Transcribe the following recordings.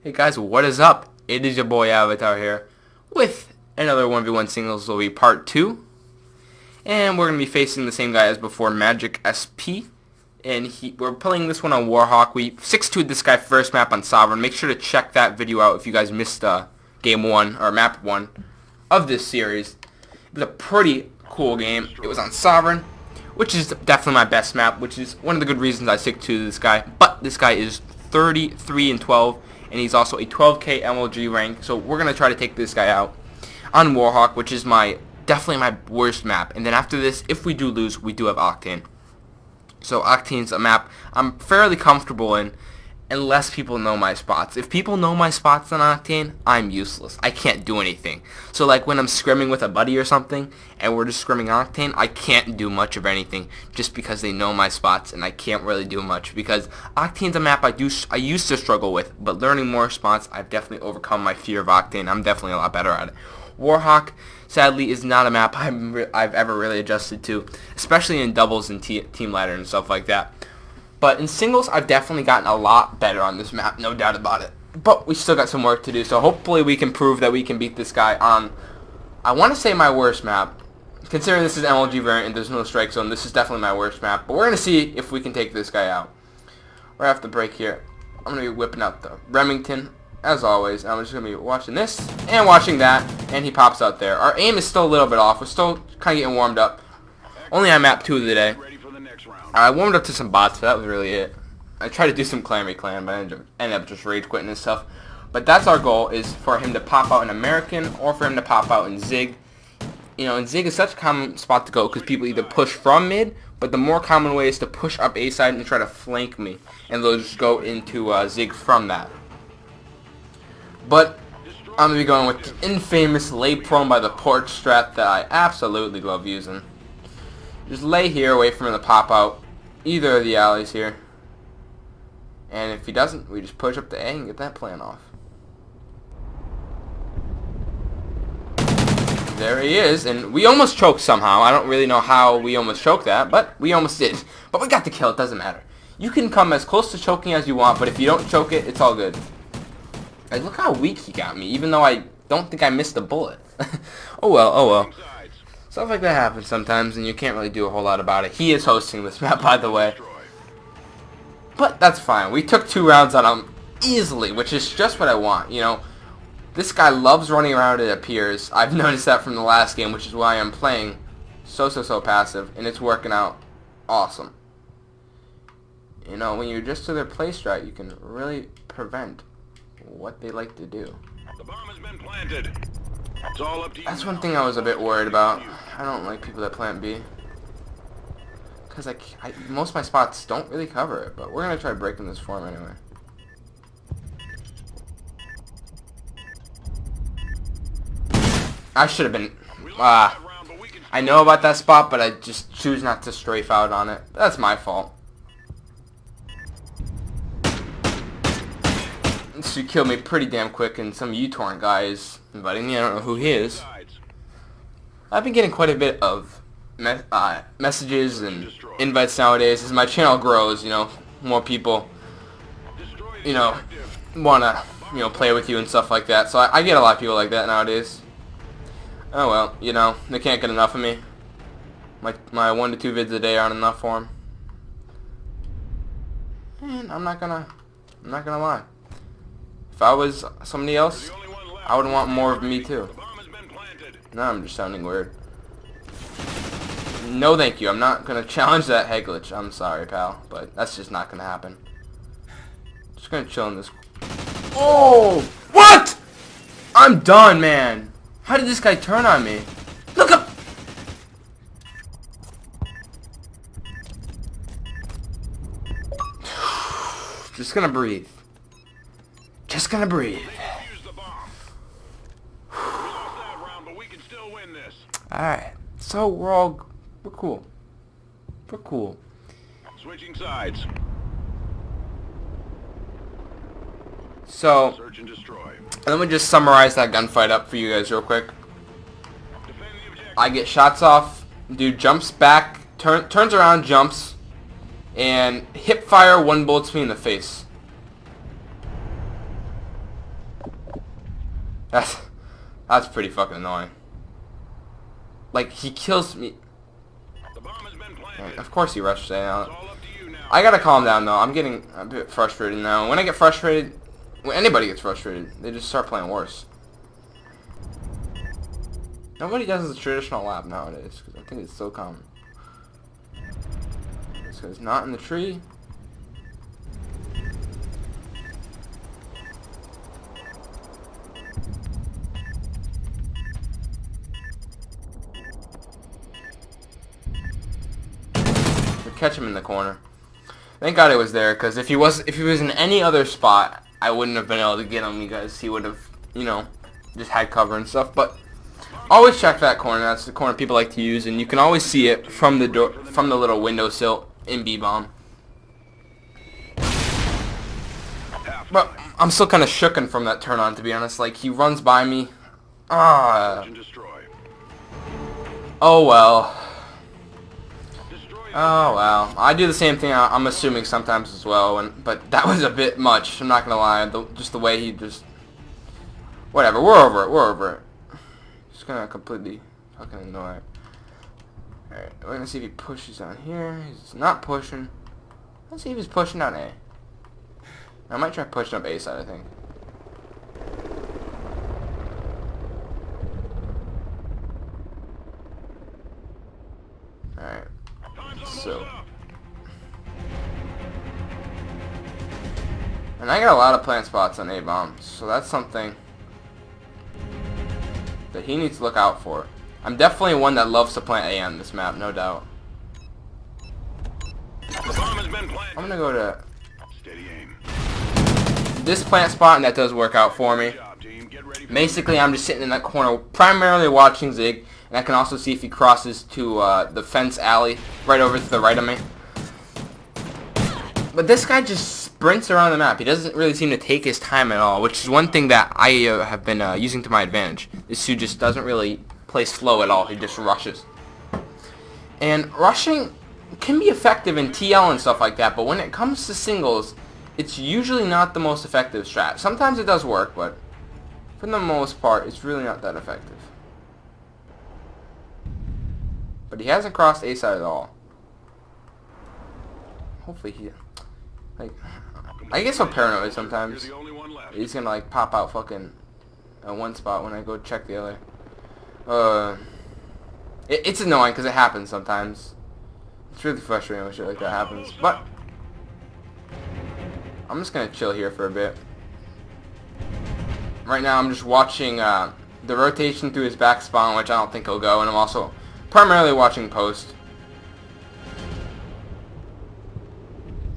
Hey guys, what is up? It is your boy Avatar here with another 1v1 singles will be part 2. And we're going to be facing the same guy as before, Magic SP. And we're playing this one on Warhawk. We 6-2'd this guy first map on Sovereign. Make sure to check that video out if you guys missed game 1 or map 1 of this series. It was a pretty cool game. It was on Sovereign, which is definitely my best map, which is one of the good reasons I stick to this guy. But this guy is 33-12. And he's also a 12k MLG rank, so we're going to try to take this guy out on Warhawk, which is definitely my worst map. And then after this, if we do lose, we do have Octane. So Octane's a map I'm fairly comfortable in, unless people know my spots. If people know my spots on Octane, I'm useless. I can't do anything. So like when I'm scrimming with a buddy or something, and we're just scrimming Octane, I can't do much of anything, just because they know my spots, and I can't really do much, because Octane's a map I used to struggle with, but learning more spots, I've definitely overcome my fear of Octane. I'm definitely a lot better at it. Warhawk, sadly, is not a map I've ever really adjusted to, especially in doubles and team ladder and stuff like that. But in singles, I've definitely gotten a lot better on this map, no doubt about it. But we still got some work to do, so hopefully we can prove that we can beat this guy on, I want to say, my worst map. Considering this is MLG variant and there's no strike zone, this is definitely my worst map. But we're going to see if we can take this guy out. We're going to have to break here. I'm going to be whipping out the Remington, as always. I'm just going to be watching this and watching that, and he pops out there. Our aim is still a little bit off. We're still kind of getting warmed up. Only on map 2 of the day. I warmed up to some bots, but that was really it. I tried to do some clan reclan, but I ended up just rage quitting and stuff. But that's our goal, is for him to pop out in American or for him to pop out in Zig. You know, and Zig is such a common spot to go because people either push from mid, but the more common way is to push up A side and try to flank me, and they'll just go into Zig from that. But I'm going to be going with the infamous lay prone by the porch strat that I absolutely love using. Just lay here, wait for him to pop out either of the alleys here. And if he doesn't, we just push up to A and get that plan off. There he is, and we almost choked somehow. I don't really know how we almost choked that, but we almost did. But we got the kill, it doesn't matter. You can come as close to choking as you want, but if you don't choke it, it's all good. Like, look how weak he got me, even though I don't think I missed a bullet. Oh well, oh well. Stuff like that happens sometimes, and you can't really do a whole lot about it. He is hosting this map, by the way. But that's fine. We took 2 rounds on him easily, which is just what I want. You know, this guy loves running around, it appears. I've noticed that from the last game, which is why I'm playing so passive, and it's working out awesome. You know, when you adjust to their play strat, you can really prevent what they like to do. The bomb has been planted. It's all up to you. That's one thing I was a bit worried about. I don't like people that plant B, because most of my spots don't really cover it, but we're going to try breaking this form anyway. I should have been, I know about that spot, but I just choose not to strafe out on it. That's my fault. This should kill me pretty damn quick, and some uTorrent guy is inviting me. I don't know who he is. I've been getting quite a bit of messages and invites nowadays as my channel grows. You know, more people, you know, wanna, you know, play with you and stuff like that. So I get a lot of people like that nowadays. Oh well, you know, they can't get enough of me. My 1 to 2 vids a day aren't enough for them. And I'm not gonna lie. If I was somebody else, I would want more of me too. No, I'm just sounding weird. No thank you, I'm not gonna challenge that head glitch. I'm sorry, pal, but that's just not gonna happen. Just gonna chill in this. Oh! What?! I'm done, man! How did this guy turn on me? Look up! Just gonna breathe. Just gonna breathe. Alright, so we're cool. We're cool. Switching sides. So, Search and destroy. let me just summarize that gunfight up for you guys real quick. I get shots off, dude jumps back, turns around, jumps, and hip fire 1 bullets me in the face. That's pretty fucking annoying. Like, he kills me. The bomb has been planted. Of course he rushed it out. It's all up to you now. I gotta calm down though. I'm getting a bit frustrated now. When I get frustrated, when anybody gets frustrated, they just start playing worse. Nobody does the traditional lap nowadays, because I think it's so common. This guy's not in the tree. Catch him in the corner. Thank God it was there, because if he was in any other spot, I wouldn't have been able to get him, because he would have, you know, just had cover and stuff. But always check that corner. That's the corner people like to use, and you can always see it from the door, from the little windowsill in B-bomb. But I'm still kind of shooken from that turn on, to be honest. Like, he runs by me. Oh well. Oh well, I do the same thing. I'm assuming sometimes as well, but that was a bit much. I'm not gonna lie. Just the way he just, whatever. We're over it. We're over it. Just gonna completely fucking annoy it. All right, we're gonna see if he pushes down here. He's not pushing. Let's see if he's pushing down A. I might try pushing up A side. I think. All right. So, and I got a lot of plant spots on A-bombs, so that's something that he needs to look out for. I'm definitely one that loves to plant A on this map, no doubt. I'm gonna go to this plant spot, and that does work out for me. Basically, I'm just sitting in that corner, primarily watching Zig. And I can also see if he crosses to the fence alley right over to the right of me. But this guy just sprints around the map. He doesn't really seem to take his time at all, which is one thing that I have been using to my advantage. This dude just doesn't really play slow at all. He just rushes. And rushing can be effective in TL and stuff like that, but when it comes to singles, it's usually not the most effective strat. Sometimes it does work, but for the most part, it's really not that effective. But he hasn't crossed A side at all. Hopefully he, like, I get so paranoid sometimes. He's gonna like pop out fucking at one spot when I go check the other. It's annoying because it happens sometimes. It's really frustrating when shit like that happens. But I'm just gonna chill here for a bit. Right now I'm just watching the rotation through his back spawn, which I don't think he'll go, and I'm also primarily watching post.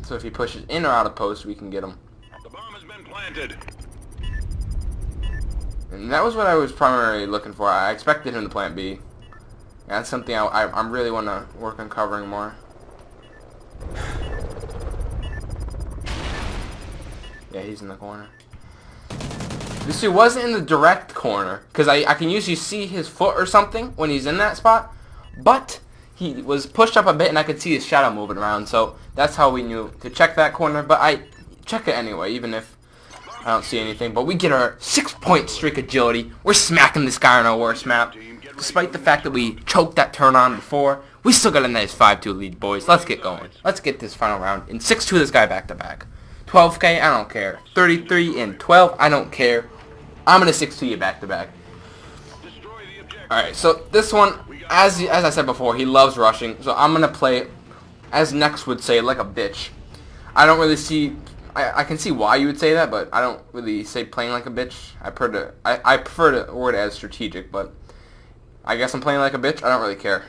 So if he pushes in or out of post, we can get him. The bomb has been planted. And that was what I was primarily looking for. I expected him to plant B. That's something I really want to work on covering more. Yeah, he's in the corner. This dude wasn't in the direct corner, because I can usually see his foot or something when he's in that spot. But he was pushed up a bit, and I could see his shadow moving around, so that's how we knew to check that corner. But I check it anyway, even if I don't see anything. But we get our 6-point streak agility. We're smacking this guy on our worst map. Despite the fact that we choked that turn on before, we still got a nice 5-2 lead, boys. Let's get going. Let's get this final round. And 6-2 this guy back-to-back. 12k, I don't care. 33 and 12, I don't care. I'm going to 6-2 you back-to-back. Alright, so this one, as I said before, he loves rushing. So I'm going to play, as Nex would say, like a bitch. I don't really see, I can see why you would say that, but I don't really say playing like a bitch. I prefer the word as strategic, but I guess I'm playing like a bitch. I don't really care.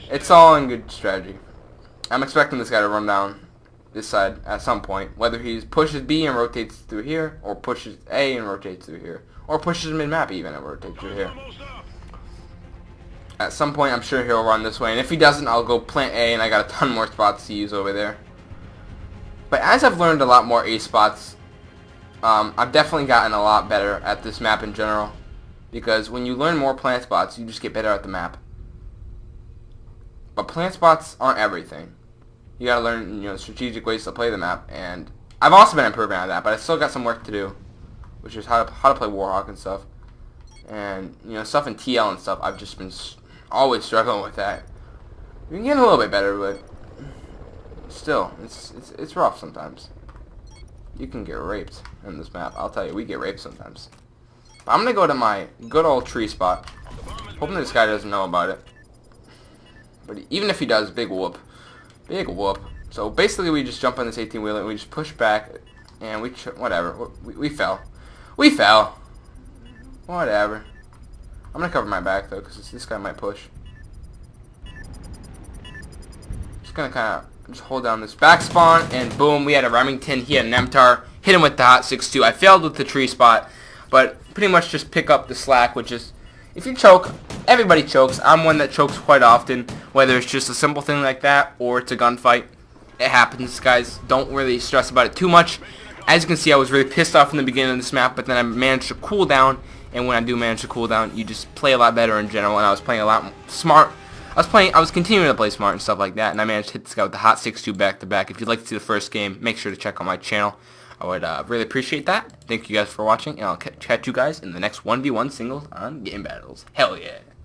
It's all in good strategy. I'm expecting this guy to run down this side at some point. Whether he pushes B and rotates through here, or pushes A and rotates through here, or pushes mid-map even and rotates through here. At some point, I'm sure he'll run this way. And if he doesn't, I'll go plant A, and I got a ton more spots to use over there. But as I've learned a lot more A spots, I've definitely gotten a lot better at this map in general. Because when you learn more plant spots, you just get better at the map. But plant spots aren't everything. You gotta learn, strategic ways to play the map. And I've also been improving on that, but I still got some work to do. which is how to play Warhawk and stuff. And, you know, stuff in TL and stuff, I've just been always struggling with that. We're getting a little bit better, but still, it's rough sometimes. You can get raped in this map. I'll tell you, we get raped sometimes. But I'm going to go to my good old tree spot. Hoping this guy doesn't know about it. But even if he does, big whoop. Big whoop. So basically we just jump on this 18-wheeler and we just push back. And whatever. We fell. We fell. Whatever. I'm going to cover my back though, because this guy might push. Just going to kind of just hold down this back spawn, and boom, we had a Remington, he had an MTAR, hit him with the hot 6-2. I failed with the tree spot, but pretty much just pick up the slack, which is, if you choke, everybody chokes. I'm one that chokes quite often, whether it's just a simple thing like that, or it's a gunfight. It happens, guys. Don't really stress about it too much. As you can see, I was really pissed off in the beginning of this map, but then I managed to cool down, and when I do manage to cool down, you just play a lot better in general, and I was playing a lot smart. I was continuing to play smart and stuff like that, and I managed to hit this guy with the hot 6-2 back-to-back. If you'd like to see the first game, make sure to check out my channel. I would really appreciate that. Thank you guys for watching, and I'll catch you guys in the next 1v1 singles on Game Battles. Hell yeah.